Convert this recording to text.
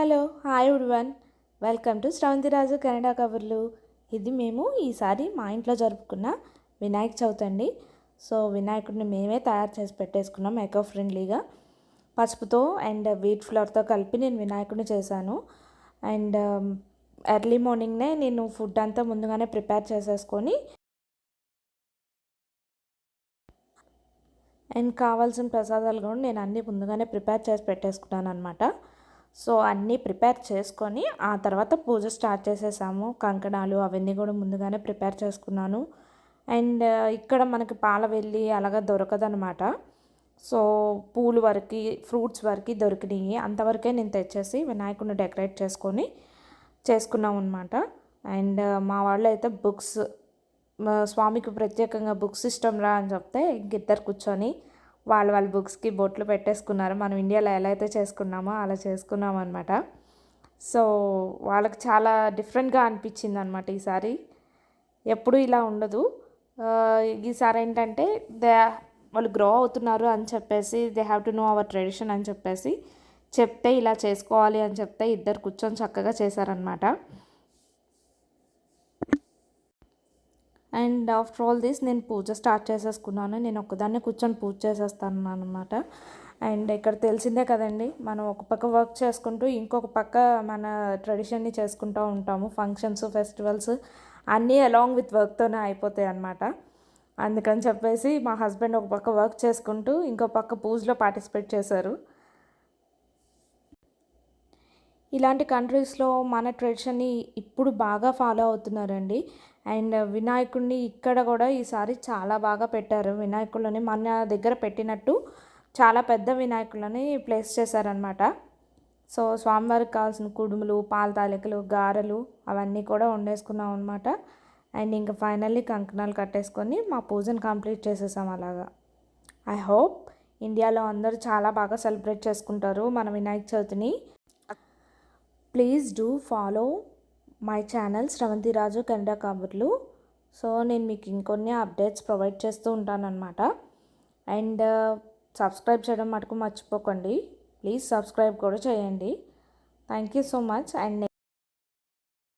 Hello hi everyone, welcome to Sravanthi Raju Canada కబుర్లు. ఇది మేము ఈసారి మా ఇంట్లో జరుపుకున్న వినాయక చవితి అండి. సో వినాయకుడిని మేమే తయారు చేసి పెట్టేసుకున్నాం ఎకో ఫ్రెండ్లీగా. పసుపుతో అండ్ వీట్ ఫ్లోర్తో కలిపి నేను వినాయకుడిని చేశాను. అండ్ ఎర్లీ మార్నింగ్నే నేను ఫుడ్ అంతా ముందుగానే ప్రిపేర్ చేసేసుకొని అండ్ కావాల్సిన ప్రసాదాలు కూడా నేను అన్నీ ముందుగానే ప్రిపేర్ చేసి పెట్టేసుకున్నాను అనమాట. సో అన్నీ ప్రిపేర్ చేసుకొని ఆ తర్వాత పూజ స్టార్ట్ చేసేసాము. కంకణాలు అవన్నీ కూడా ముందుగానే ప్రిపేర్ చేసుకున్నాను. అండ్ ఇక్కడ మనకి పాల వెళ్ళి అలాగా దొరకదనమాట. సో పూలు వరకు ఫ్రూట్స్ వరకు దొరికినాయి, అంతవరకే నేను తెచ్చేసి వినాయకుడిని డెకరేట్ చేసుకున్నాం అనమాట. అండ్ మా వాళ్ళు అయితే బుక్స్, స్వామికి ప్రత్యేకంగా బుక్స్ ఇష్టం రా అని చెప్తే ఇంకిద్దరు కూర్చొని వాళ్ళ బుక్స్కి బొట్లు పెట్టేసుకున్నారు. మనం ఇండియాలో ఎలా అయితే చేసుకున్నామో అలా చేసుకున్నాం అనమాట. సో వాళ్ళకి చాలా డిఫరెంట్గా అనిపించింది అనమాట ఈసారి. ఎప్పుడు ఇలా ఉండదు. ఈసారి ఏంటంటే వాళ్ళు గ్రో అవుతున్నారు అని చెప్పేసి they have to know hour tradition అని చెప్పేసి చెప్తే ఇలా చేసుకోవాలి అని చెప్తే ఇద్దరు కూర్చొని చక్కగా చేశారనమాట. అండ్ ఆఫ్టర్ ఆల్ దిస్ నేను పూజ స్టార్ట్ చేసేసుకున్నాను. నేను ఒక్కదాన్నే కూర్చొని పూజ చేసేస్తాను అనమాట. అండ్ ఇక్కడ తెలిసిందే కదండి, మనం ఒక పక్క వర్క్ చేసుకుంటూ ఇంకొక పక్క మన ట్రెడిషన్ని చేసుకుంటూ ఉంటాము. ఫంక్షన్స్, ఫెస్టివల్స్ అన్నీ అలాంగ్ విత్ వర్క్తోనే అయిపోతాయి అన్నమాట. అందుకని చెప్పేసి మా హస్బెండ్ ఒక పక్క వర్క్ చేసుకుంటూ ఇంకో పక్క పూజలో పార్టిసిపేట్ చేశారు. ఇలాంటి కంట్రీస్లో మన ట్రెడిషన్ని ఇప్పుడు బాగా ఫాలో అవుతున్నారండి. అండ్ వినాయకుడిని ఇక్కడ కూడా ఈసారి చాలా బాగా పెట్టారు. వినాయకులని మన దగ్గర పెట్టినట్టు చాలా పెద్ద వినాయకులని ప్లేస్ చేశారనమాట. సో స్వామివారికి కావాల్సిన కుడుములు, పాల తాలికలు, గారెలు అవన్నీ కూడా వండేసుకున్నాం అనమాట. అండ్ ఇంకా ఫైనల్లీ కంకణాలు కట్టేసుకొని మా పూజను కంప్లీట్ చేసేసాం అలాగా. ఐ హోప్ ఇండియాలో అందరూ చాలా బాగా సెలబ్రేట్ చేసుకుంటారు మన వినాయక చవితిని. Please do follow my channel Sravanthi Raju Canada కబుర్లు. సో నేను మీకు ఇంకొన్ని అప్డేట్స్ ప్రొవైడ్ చేస్తూ ఉంటానన్నమాట. అండ్ సబ్స్క్రైబ్ చేయడం మటుకు మర్చిపోకండి. ప్లీజ్ సబ్స్క్రైబ్ కూడా చేయండి. Thank you so much. And